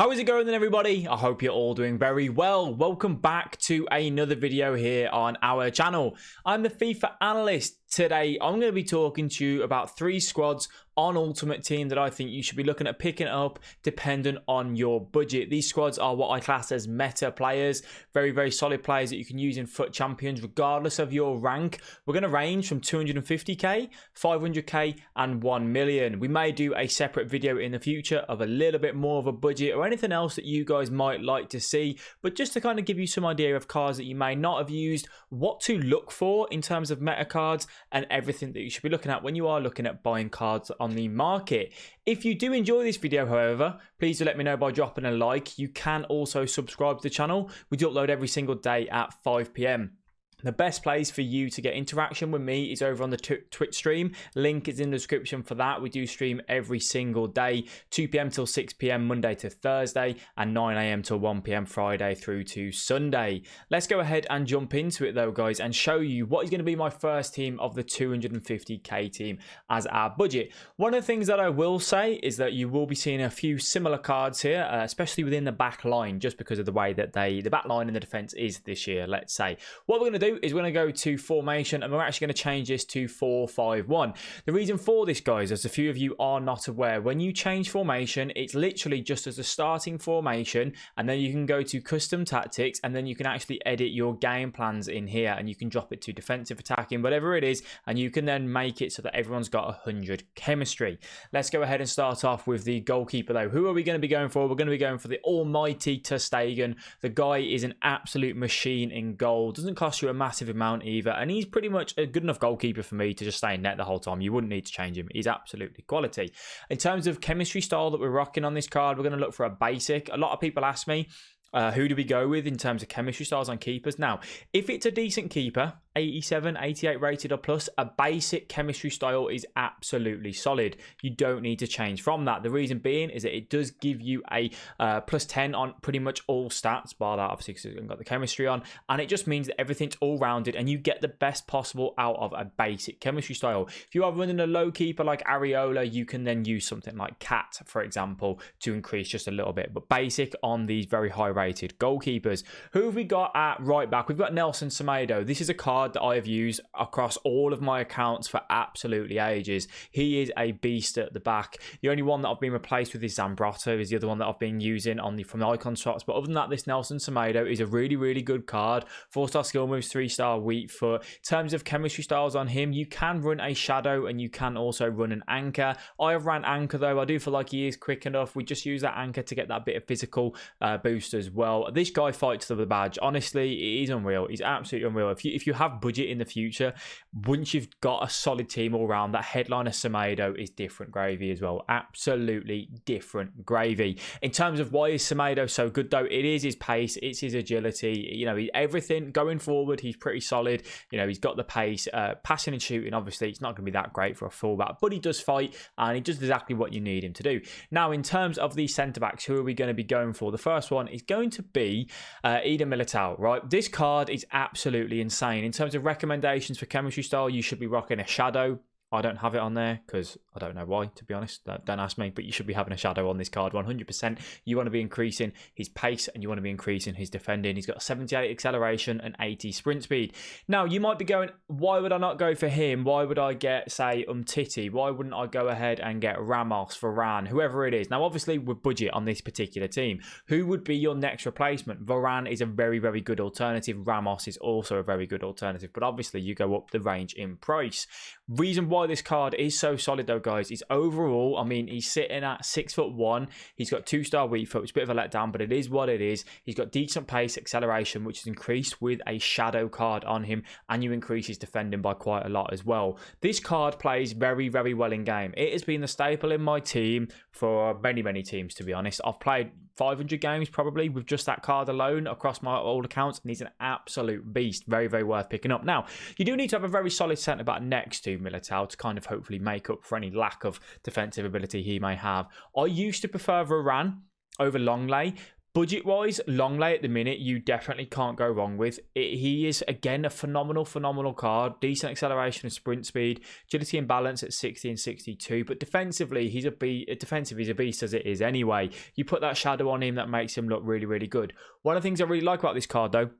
How is it going then, everybody? I hope you're all doing very well. Welcome back to another video here on our channel. I'm the FIFA Analyst. Today, I'm going to be talking to you about 3 squads on Ultimate Team that I think you should be looking at picking up dependent on your budget. These squads are what I class as meta players, very, very solid players that you can use in FUT Champions regardless of your rank. We're going to range from 250k, 500k and 1 million. We may do a separate video in the future of a little bit more of a budget or anything else that you guys might like to see, but just to kind of give you some idea of cards that you may not have used, what to look for in terms of meta cards, and everything that you should be looking at when you are looking at buying cards on the market. If you do enjoy this video, however, please do let me know by dropping a like. You can also subscribe to the channel. We do upload every single day at 5 p.m. The best place for you to get interaction with me is over on the Twitch stream. Link is in the description for that. We do stream every single day, 2 p.m. till 6 p.m. Monday to Thursday, and 9 a.m. till 1 p.m. Friday through to Sunday. Let's go ahead and jump into it though, guys, and show you what is going to be my first team of the 250k team as our budget. One of the things that I will say is that you will be seeing a few similar cards here, especially within the back line, just because of the way that the back line and the defense is this year, let's say. What we're going to do is we're going to go to formation, and we're actually going to change this to 4-5-1. The reason for this, guys, as a few of you are not aware, when you change formation, it's literally just as a starting formation, and then you can go to custom tactics, and then you can actually edit your game plans in here, and you can drop it to defensive, attacking, whatever it is, and you can then make it so that everyone's got 100 chemistry. Let's go ahead and start off with the goalkeeper though. Who are we going to be going for? We're going to be going for the almighty ter Stegen. The guy is an absolute machine in goal. Doesn't cost you a massive amount either, and he's pretty much a good enough goalkeeper for me to just stay in net the whole time. You wouldn't need to change him. He's absolutely quality. In terms of chemistry style that we're rocking on this card, we're going to look for a basic. A lot of people ask me, who do we go with in terms of chemistry styles on keepers? Now, if it's a decent keeper, 87, 88 rated or plus, a basic chemistry style is absolutely solid. You don't need to change from that. The reason being is that it does give you a plus 10 on pretty much all stats, bar that obviously because it's got the chemistry on, and it just means that everything's all rounded and you get the best possible out of a basic chemistry style. If you are running a low keeper like Areola, you can then use something like Cat, for example, to increase just a little bit, but basic on these very high rated goalkeepers. Who have we got at right back? We've got Nelson Semedo. This is a card that I have used across all of my accounts for absolutely ages. He is a beast at the back. The only one that I've been replaced with is Zambrotto, is the other one that I've been using on from the icon shots. But other than that, this Nelson Semedo is a really, really good card. 4-star skill moves, 3-star weak foot. In terms of chemistry styles on him, you can run a shadow and you can also run an anchor. I have ran anchor though. I do feel like he is quick enough. We just use that anchor to get that bit of physical boost as well. This guy fights for the badge. Honestly, he's unreal. He's absolutely unreal. If you have budget in the future, once you've got a solid team all round, that headliner Semedo is different gravy as well. Absolutely different gravy. In terms of why is Semedo so good though, it is his pace, it's his agility, you know, everything going forward, he's pretty solid. You know, he's got the pace, passing and shooting, obviously it's not going to be that great for a fullback, but he does fight and he does exactly what you need him to do. Now, in terms of the centre backs, who are we going to be going for? The first one is going to be Eder Militao, right? This card is absolutely insane. In terms of recommendations for chemistry style, you should be rocking a shadow. I don't have it on there because I don't know why, to be honest. Don't ask me, but you should be having a shadow on this card 100%. You want to be increasing his pace and you want to be increasing his defending. He's got 78 acceleration and 80 sprint speed. Now, you might be going, why would I not go for him? Why would I get, say, Umtiti? Why wouldn't I go ahead and get Ramos, Varane, whoever it is? Now, obviously, with budget on this particular team, who would be your next replacement? Varane is a very, very good alternative. Ramos is also a very good alternative, but obviously, you go up the range in price. Reason why this card is so solid though, guys, is overall, I mean, he's sitting at 6'1". He's got 2-star weak foot, which is a bit of a letdown, but it is what it is. He's got decent pace, acceleration, which is increased with a shadow card on him, and you increase his defending by quite a lot as well. This card plays very, very well in game. It has been the staple in my team for many, many teams, to be honest. I've played 500 games probably with just that card alone across my old accounts, and he's an absolute beast. Very, very worth picking up. Now, you do need to have a very solid centre back next to Militao to kind of hopefully make up for any lack of defensive ability he may have. I used to prefer Varane over Longley, Budget wise, Longley at the minute, you definitely can't go wrong with. He is, again, a phenomenal card. Decent acceleration and sprint speed, agility and balance at 60 and 62. But defensively, he's a beast as it is anyway. You put that shadow on him, that makes him look really good. One of the things I really like about this card, though,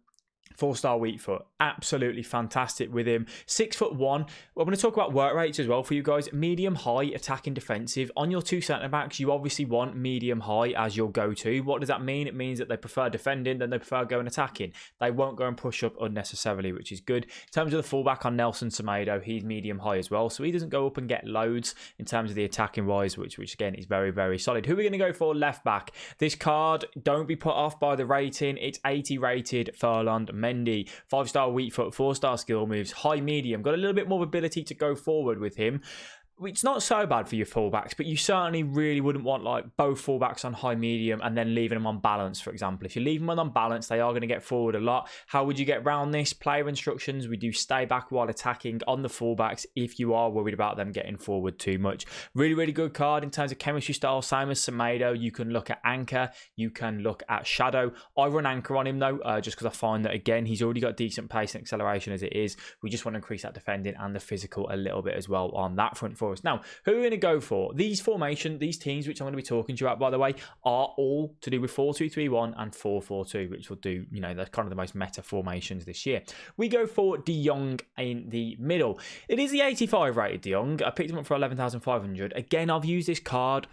4-star weak foot, absolutely fantastic with him. 6'1". I'm going to talk about work rates as well for you guys. Medium, high, attacking, defensive. On your two centre backs, you obviously want medium, high as your go-to. What does that mean? It means that they prefer defending than they prefer going attacking. They won't go and push up unnecessarily, which is good. In terms of the fullback on Nelson Semedo, he's medium, high as well, so he doesn't go up and get loads in terms of the attacking wise, which again is very solid. Who are we going to go for left back? This card, don't be put off by the rating. It's 80 rated Furlong Mendy, 5-star weak foot, 4-star skill moves, high medium, got a little bit more ability to go forward with him. It's not so bad for your fullbacks, but you certainly really wouldn't want like both fullbacks on high medium and then leaving them on balance, for example. If you leave them on balance, they are going to get forward a lot. How would you get around this? Player instructions, we do stay back while attacking on the fullbacks if you are worried about them getting forward too much. Really good card in terms of chemistry style, same as Semedo. You can look at anchor, you can look at shadow. I run anchor on him though, just because I find that, again, he's already got decent pace and acceleration as it is. We just want to increase that defending and the physical a little bit as well on that front for us. Now, who are we going to go for? These these teams, which I'm going to be talking to you about, by the way, are all to do with 4-2-3-1 and 4-4-2, which will do, they're kind of the most meta formations this year. We go for De Jong in the middle. It is the 85 rated De Jong. I picked him up for 11,500. Again, I've used this card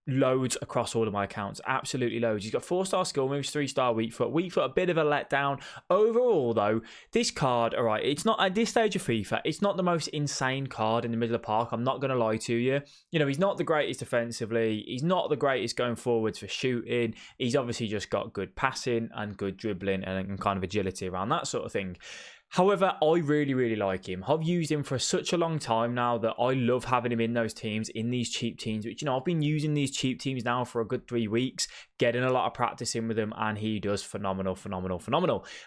loads across all of my accounts, absolutely loads. He's got 4-star skill moves, 3-star weak foot, a bit of a letdown. Overall though, this card, all right, it's not, at this stage of FIFA, it's not the most insane card in the middle of the park. I'm not going to lie to you. He's not the greatest defensively, he's not the greatest going forwards for shooting. He's obviously just got good passing and good dribbling and kind of agility around that sort of thing. However, I really like him. I've used him for such a long time now that I love having him in those teams, in these cheap teams, which, I've been using these cheap teams now for a good 3 weeks, getting a lot of practice in with him, and he does phenomenal.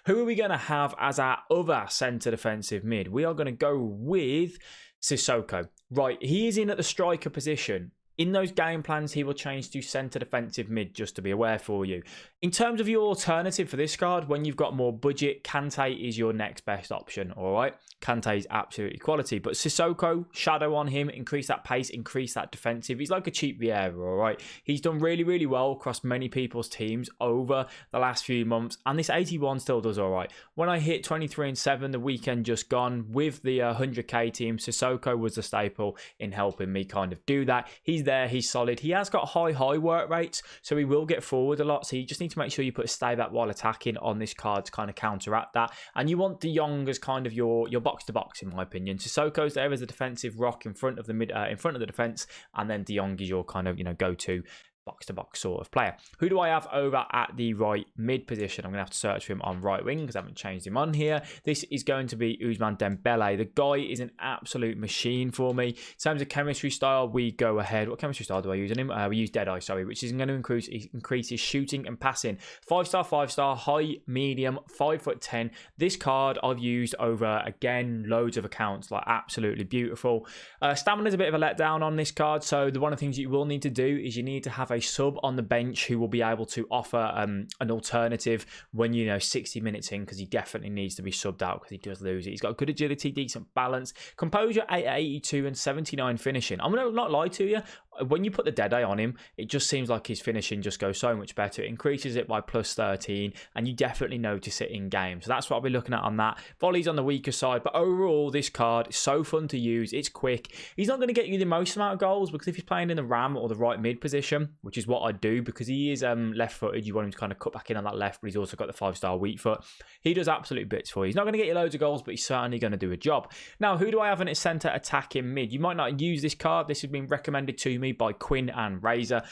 Who are we going to have as our other centre defensive mid? We are going to go with Sissoko. Right, he is in at the striker position. In those game plans, he will change to centre defensive mid, just to be aware for you. In terms of your alternative for this card, when you've got more budget, Kante is your next best option, all right? Kante is absolutely quality, but Sissoko, shadow on him, increase that pace, increase that defensive. He's like a cheap Vieira, all right? He's done really well across many people's teams over the last few months, and this 81 still does all right. When I hit 23 and 7 the weekend just gone with the 100k team, Sissoko was the staple in helping me kind of do that. He's there, he's solid. He has got high work rates, so he will get forward a lot, so you just need to make sure you put a stay back while attacking on this card to kind of counteract that. And you want De Jong as kind of your box to box, in my opinion. Sissoko's there as a defensive rock in front of the defense, and then De Jong is your kind of go-to box-to-box sort of player. Who do I have over at the right mid position? I'm going to have to search for him on right wing because I haven't changed him on here. This is going to be Ousmane Dembele. The guy is an absolute machine for me. In terms of chemistry style, we go ahead. What chemistry style do I use on him? We use Deadeye, sorry, which is going to increase his shooting and passing. 5-star, high, medium, 5'10". This card I've used over, again, loads of accounts, like absolutely beautiful. Stamina is a bit of a letdown on this card, so one of the things you will need to do is you need to have a sub on the bench who will be able to offer an alternative when 60 minutes in, because he definitely needs to be subbed out because he does lose it. He's got good agility, decent balance, composure 82 and 79 finishing. I'm gonna not lie to you, when you put the Deadeye on him, it just seems like his finishing just goes so much better. It increases it by plus 13, and you definitely notice it in game. So that's what I'll be looking at on that. Volley's on the weaker side, but overall, this card is so fun to use. It's quick. He's not going to get you the most amount of goals, because if he's playing in the ram or the right mid position, which is what I do, because he is left-footed, you want him to kind of cut back in on that left, but he's also got the 5-star weak foot. He does absolute bits for you. He's not going to get you loads of goals, but he's certainly going to do a job. Now, who do I have in its centre attacking mid? You might not use this card. This has been recommended to me by Quinn and Razor,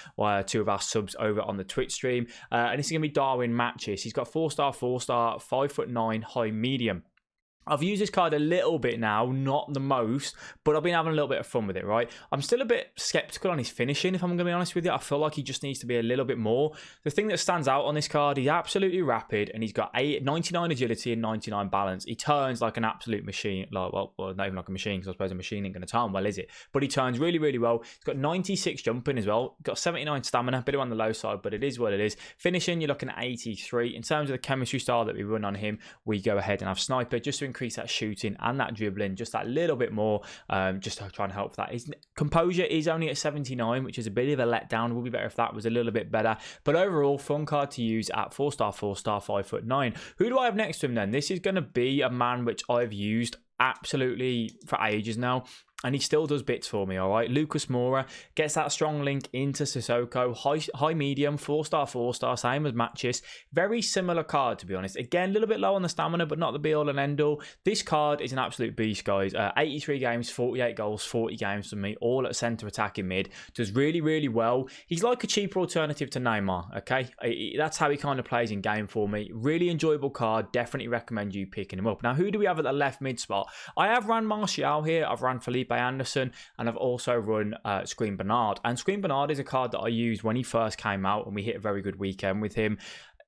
two of our subs over on the Twitch stream. And this is going to be Darwin Matches. He's got 4-star, 5'9", high medium. I've used this card a little bit now, not the most, but I've been having a little bit of fun with it, right? I'm still a bit skeptical on his finishing, if I'm going to be honest with you. I feel like he just needs to be a little bit more. The thing that stands out on this card, he's absolutely rapid, and he's got 99 agility and 99 balance. He turns like an absolute machine. Well, not even like a machine, because I suppose a machine ain't going to turn well, is it? But he turns really, really well. He's got 96 jumping as well. Got 79 stamina, a bit on the low side, but it is what it is. Finishing, you're looking at 83. In terms of the chemistry style that we run on him, we go ahead and have Sniper, just to increase that shooting and that dribbling just that little bit more, just to try and help that. His composure is only at 79, which is a bit of a letdown. It would be better if that was a little bit better, but overall fun card to use at 4-star 5'9". Who do I have next to him then? This is going to be a man which I've used absolutely for ages now, and he still does bits for me, all right? Lucas Moura gets that strong link into Sissoko. High medium, 4-star, same as Matches. Very similar card, to be honest. Again, a little bit low on the stamina, but not the be-all and end-all. This card is an absolute beast, guys. 83 games, 48 goals, 40 games for me, all at centre attacking mid. Does really, really well. He's like a cheaper alternative to Neymar, okay? That's how he kind of plays in game for me. Really enjoyable card. Definitely recommend you picking him up. Now, who do we have at the left mid spot? I have ran Martial here. I've ran Felipe Anderson, and I've also run Screen Bernard. And Screen Bernard is a card that I used when he first came out, and we hit a very good weekend with him.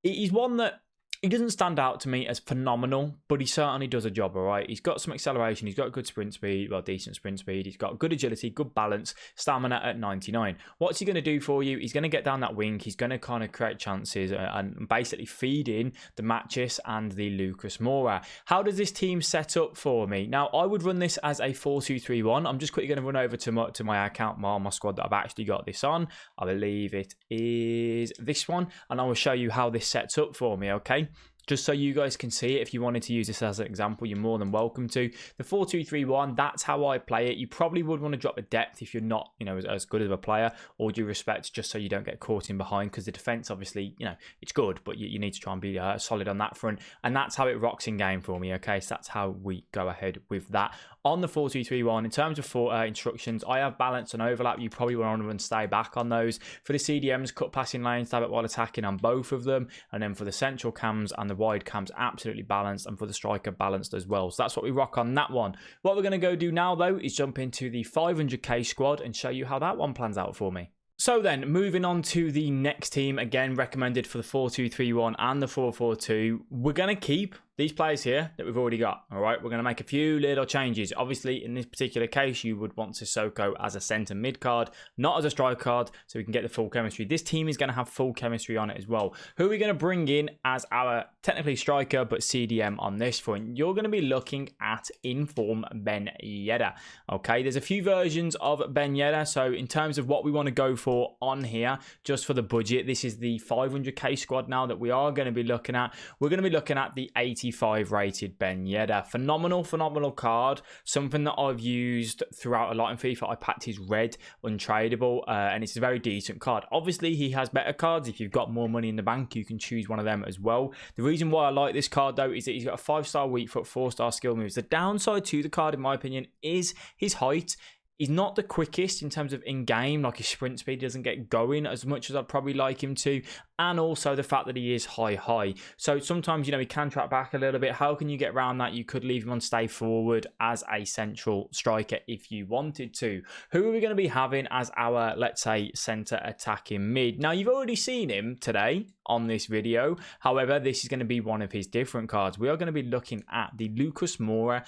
He's one that he doesn't stand out to me as phenomenal, but he certainly does a job, all right? He's got some acceleration. He's got good sprint speed, well, decent sprint speed. He's got good agility, good balance, stamina at 99. What's he going to do for you? He's going to get down that wing. He's going to kind of create chances and basically feed in the Matches and the Lucas Moura. How does this team set up for me? Now, I would run this as a 4-2-3-1. I'm just quickly going to run over to my account, my squad that I've actually got this on. I believe it is this one, and I will show you how this sets up for me, okay? Just so you guys can see it. If you wanted to use this as an example, you're more than welcome to. The 4-2-3-1, that's how I play it. You probably would want to drop the depth if you're not, as good of a player, all due respect, just so you don't get caught in behind, because the defense, obviously, it's good, but you need to try and be solid on that front. And that's how it rocks in game for me, okay? So that's how we go ahead with that. On the 4-2-3-1, in terms of instructions, I have balance and overlap. You probably want to run stay back on those. For the CDMs, cut passing lanes, stab it while attacking on both of them. And then for the central cams and the wide cams, absolutely balanced. And for the striker, balanced as well. So that's what we rock on that one. What we're going to go do now, though, is jump into the 500k squad and show you how that one plans out for me. So then, moving on to the next team, again, recommended for the 4-2-3-1 and the 4-4-2. We're going to keep these players here that we've already got, all right? We're going to make a few little changes. Obviously, in this particular case, you would want Sissoko as a centre mid card, not as a strike card, so we can get the full chemistry. This team is going to have full chemistry on it as well. Who are we going to bring in as our technically striker, but CDM on this front? You're going to be looking at Inform Ben Yedder, okay? There's a few versions of Ben Yedder, so in terms of what we want to go for on here, just for the budget, this is the 500k squad now that we are going to be looking at. We're going to be looking at the 85 rated Ben Yedder. Phenomenal card. Something that I've used throughout a lot in FIFA. I packed his red untradeable, and it's a very decent card. Obviously, he has better cards. If you've got more money in the bank, you can choose one of them as well. The reason why I like this card, though, is that he's got a 5-star weak foot, 4-star skill moves. The downside to the card, in my opinion, is his height. He's not the quickest in terms of in-game, like his sprint speed doesn't get going as much as I'd probably like him to, and also the fact that he is high. So sometimes, he can track back a little bit. How can you get around that? You could leave him on stay forward as a central striker if you wanted to. Who are we going to be having as our, let's say, centre attacking mid? Now, you've already seen him today on this video. However, this is going to be one of his different cards. We are going to be looking at the Lucas Moura.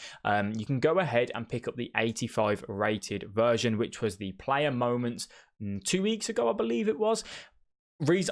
You can go ahead and pick up the 85 rated version, which was the player moments 2 weeks ago, I believe it was.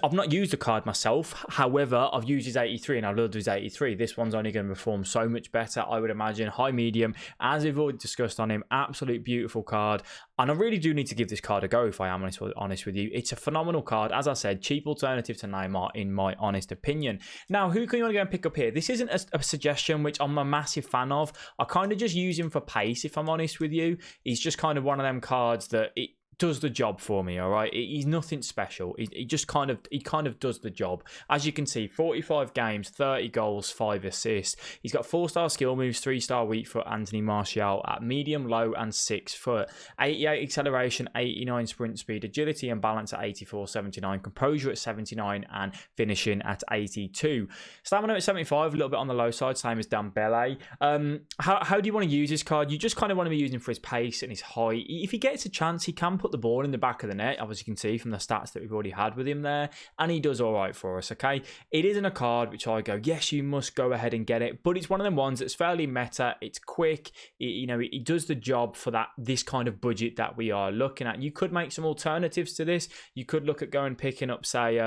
I've not used the card myself. However, I've used his 83 and I loved his 83. This one's only going to perform so much better, I would imagine. High medium, as we've already discussed on him. Absolute beautiful card. And I really do need to give this card a go, if I am honest with you. It's a phenomenal card. As I said, cheap alternative to Neymar, in my honest opinion. Now, who can you want to go and pick up here? This isn't a suggestion which I'm a massive fan of. I kind of just use him for pace, if I'm honest with you. He's just kind of one of them cards that does the job for me. All right, he's nothing special. He just kind of does the job. As you can see, 45 games, 30 goals, 5 assists. He's got 4-star skill moves, 3-star weak foot Anthony Martial at medium, low, and 6 foot. 88 acceleration, 89 sprint speed, agility and balance at 84, 79, composure at 79, and finishing at 82. Stamina at 75, a little bit on the low side, same as DEMBELE. How do you want to use this card? You just kind of want to be using for his pace and his height. If he gets a chance, he can put the ball in the back of the net, as you can see from the stats that we've already had with him there, and he does all right for us. Okay, it isn't a card which I go, yes, you must go ahead and get it, but it's one of them ones that's fairly meta. It's quick. It does the job for this kind of budget that we are looking at. You could make some alternatives to this. You could look at going picking up, say,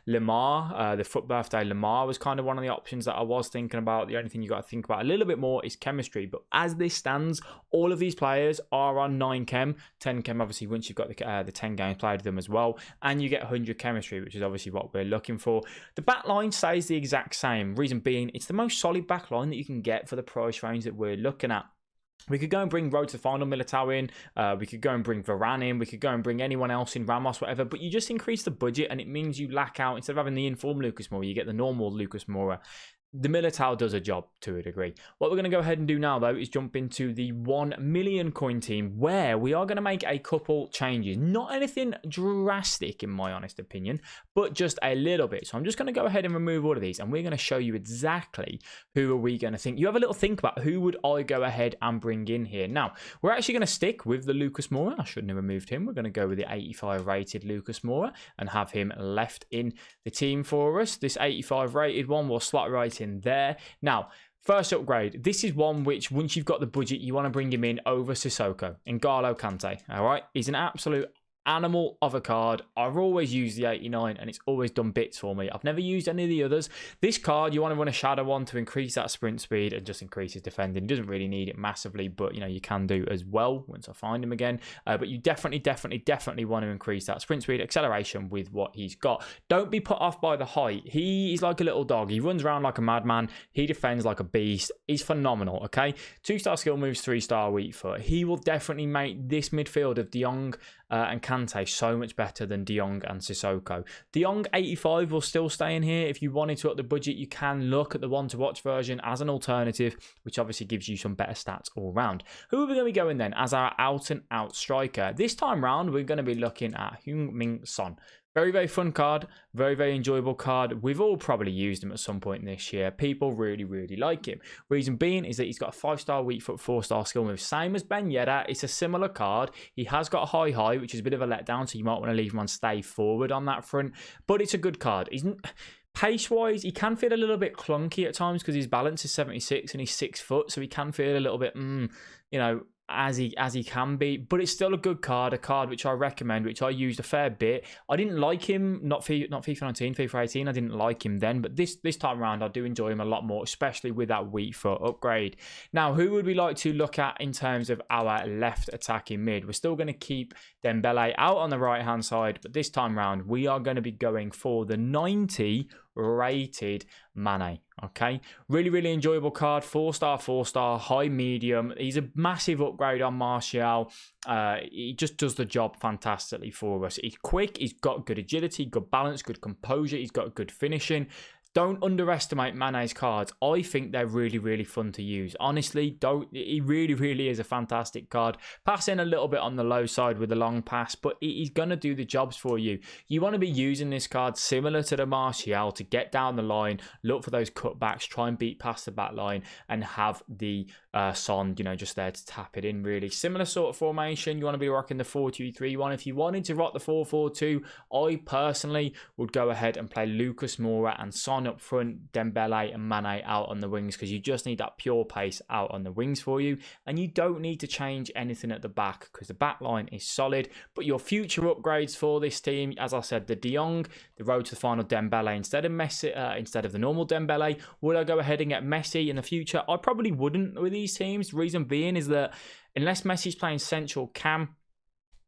Lamar. The foot birthday Lamar was kind of one of the options that I was thinking about. The only thing you got to think about a little bit more is chemistry, but as this stands, all of these players are on 9 chem, 10 chem obviously once you've got the 10 games played with them as well, and you get 100 chemistry, which is obviously what we're looking for. The back line stays the exact same, reason being it's the most solid back line that you can get for the price range that we're looking at. We could go and bring Road to the Final Militao in. We could go and bring Varane in. We could go and bring anyone else in, Ramos, whatever. But you just increase the budget, and it means you lack out. Instead of having the informed Lucas Moura, you get the normal Lucas Moura. The Militao does a job to a degree. What we're going to go ahead and do now, though, is jump into the 1 million coin team, where we are going to make a couple changes. Not anything drastic, in my honest opinion, but just a little bit. So I'm just going to go ahead and remove all of these, and we're going to show you exactly who are we going to think. You have a little think about who would I go ahead and bring in here. Now, we're actually going to stick with the Lucas Moura. I shouldn't have removed him. We're going to go with the 85 rated Lucas Moura and have him left in the team for us. This 85 rated one will slot right in there. Now, first upgrade. This is one which, once you've got the budget, you want to bring him in over Sissoko, N'Golo Kante. All right, he's an absolute animal of a card. I've always used the 89 and it's always done bits for me. I've never used any of the others. This card, you want to run a shadow on to increase that sprint speed and just increase his defending. Doesn't really need it massively, but you can do as well once I find him again. But you definitely want to increase that sprint speed, acceleration with what he's got. Don't be put off by the height. He is like a little dog. He runs around like a madman. He defends like a beast. He's phenomenal, okay? 2-star skill moves, 3-star weak foot. He will definitely make this midfield of De Jong and Kante so much better than De Jong and Sissoko. De Jong 85 will still stay in here. If you wanted to up the budget, you can look at the one to watch version as an alternative, which obviously gives you some better stats all round. Who are we going to be going then as our out and out striker? This time round, we're going to be looking at Heung-min Son. Very, very fun card. Very, very enjoyable card. We've all probably used him at some point this year. People really, really like him. Reason being is that he's got a 5-star weak foot, 4-star skill move. Same as Ben Yedder. It's a similar card. He has got a high height, which is a bit of a letdown, so you might want to leave him on stay forward on that front. But it's a good card. Pace-wise, he can feel a little bit clunky at times because his balance is 76 and he's 6 foot, so he can feel a little bit, as he can be, but it's still a good card, a card which I recommend, which I used a fair bit. I didn't like him, not FIFA 19, FIFA 18, I didn't like him then, but this time around I do enjoy him a lot more, especially with that weak foot upgrade. Now, who would we like to look at in terms of our left attacking mid? We're still going to keep DEMBELE out on the right hand side, but this time around we are going to be going for the 90 rated Mane. Okay, really, really enjoyable card. 4-star, high medium. He's a massive upgrade on Martial. He just does the job fantastically for us. He's quick, he's got good agility, good balance, good composure, he's got good finishing. Don't underestimate Mane's cards. I think they're really, really fun to use. Honestly, he really, really is a fantastic card. Passing a little bit on the low side with a long pass, but he's going to do the jobs for you. You want to be using this card similar to the Martial to get down the line, look for those cutbacks, try and beat past the back line, and have the Son, just there to tap it in, really. Similar sort of formation. You want to be rocking the 4-2-3-1. If you wanted to rock the 4-4-2, I personally would go ahead and play Lucas Moura and Son up front, Dembele and Mane out on the wings, because you just need that pure pace out on the wings for you, and you don't need to change anything at the back because the back line is solid. But your future upgrades for this team, as I said, the De Jong, the road to the final Dembele instead of Messi, instead of the normal Dembele. Would I go ahead and get Messi in the future? I probably wouldn't with these teams. Reason being is that unless Messi's playing central cam,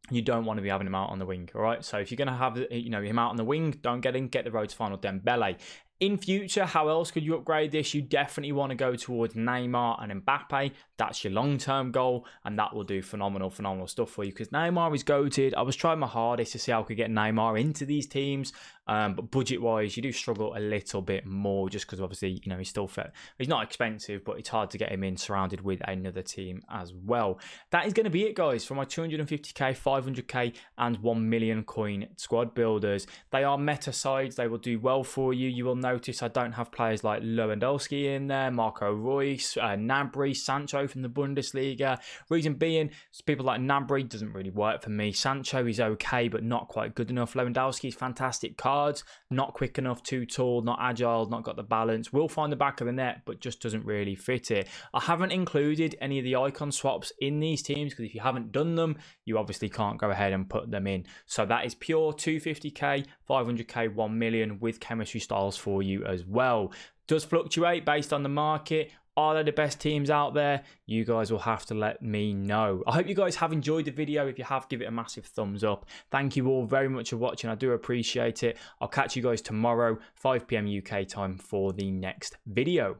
you don't want to be having him out on the wing, all right? So if you're going to have him out on the wing, don't get the road to final Dembele. In future, how else could you upgrade this? You definitely want to go towards Neymar and Mbappe. That's your long-term goal, and that will do phenomenal stuff for you because Neymar is goated. I was trying my hardest to see how I could get Neymar into these teams, but budget-wise, you do struggle a little bit more just because obviously, you know, he's still fit. He's not expensive, but it's hard to get him in surrounded with another team as well. That is going to be it, guys, for my 250k, 500k, and 1 million coin squad builders. They are meta sides. They will do well for you. You will notice I don't have players like Lewandowski in there, Marco Reus, Gnabry, Sancho from the Bundesliga. Reason being, people like Gnabry doesn't really work for me. Sancho is okay, but not quite good enough. Lewandowski is fantastic cards, not quick enough, too tall, not agile, not got the balance. Will find the back of the net, but just doesn't really fit it. I haven't included any of the icon swaps in these teams because if you haven't done them, you obviously can't go ahead and put them in. So that is pure 250k, 500k, 1 million with chemistry styles for you as well. Does fluctuate based on the market. Are they the best teams out there? You guys will have to let me know. I hope you guys have enjoyed the video. If you have, give it a massive thumbs up. Thank you all very much for watching. I do appreciate it. I'll catch you guys tomorrow, 5 PM UK time for the next video.